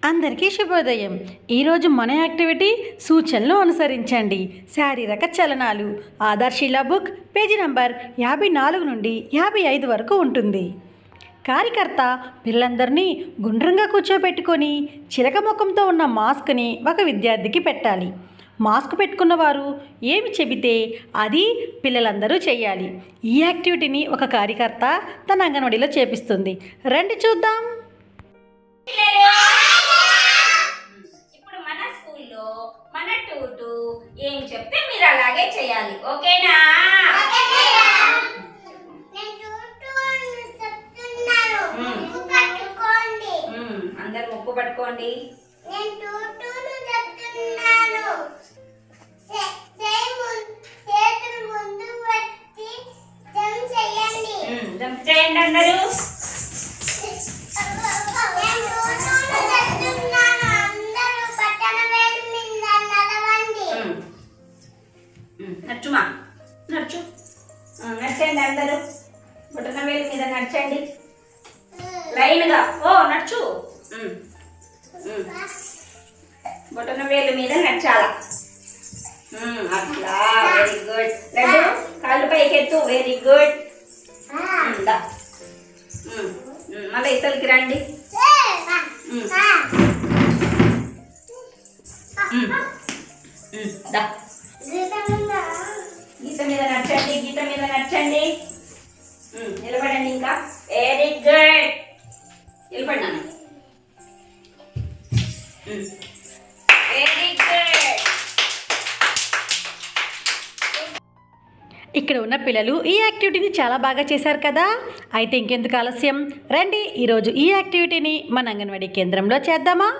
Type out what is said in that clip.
అందరికీ శుభోదయం. ఈరోజు మన యాక్టివిటీ సూచనలు అనుసరించండి. శారీరక చలనాలు. ఆధార్శీల బుక్ పేజీ నంబర్ 54 నుండి 55 వరకు ఉంటుంది. కార్యకర్త పిల్లలందరినీ గుండ్రంగా కూర్చోబెట్టుకొని చిలక ముఖంతో ఉన్న మాస్క్ని ఒక విద్యార్థికి పెట్టాలి. మాస్క్ పెట్టుకున్న వారు ఏమి చెబితే అది పిల్లలందరూ చేయాలి. ఈ యాక్టివిటీని ఒక కార్యకర్త తన అంగన్వాడీలో చేపిస్తుంది. రండి చూద్దాం. మన టూటు ఏం చెప్తే మీరు అలాగే చేయాలి. ఓకేనా? అందరు ముక్కు పట్టుకోండి. జంప్ చేయండి అందరూ. నడుచుమా, నడుచు, నడిచండి అందరూ. బొటన వేలు మీద నడిచండి లైన్గా. ఓ నడుచు, బొటన వేలు మీద నడిచాల. అట్లా, వెరీ గుడ్. లడ్డు కాళ్ళు పైకెత్తు. Very good. మళ్ళీ ఇతలకి రండి. గీత మీద నచ్చండి, గీత మీద నచ్చండి. నిలబడండి. ఇంకా వెరీ గుడ్. నిలబడినాను. Very good. ఇక్కడ ఉన్న పిల్లలు ఈ యాక్టివిటీని చాలా బాగా చేశారు కదా. అయితే ఇంకెందుకు ఆలస్యం, రండి ఈరోజు ఈ యాక్టివిటీని మన అంగన్వాడీ కేంద్రంలో చేద్దామా.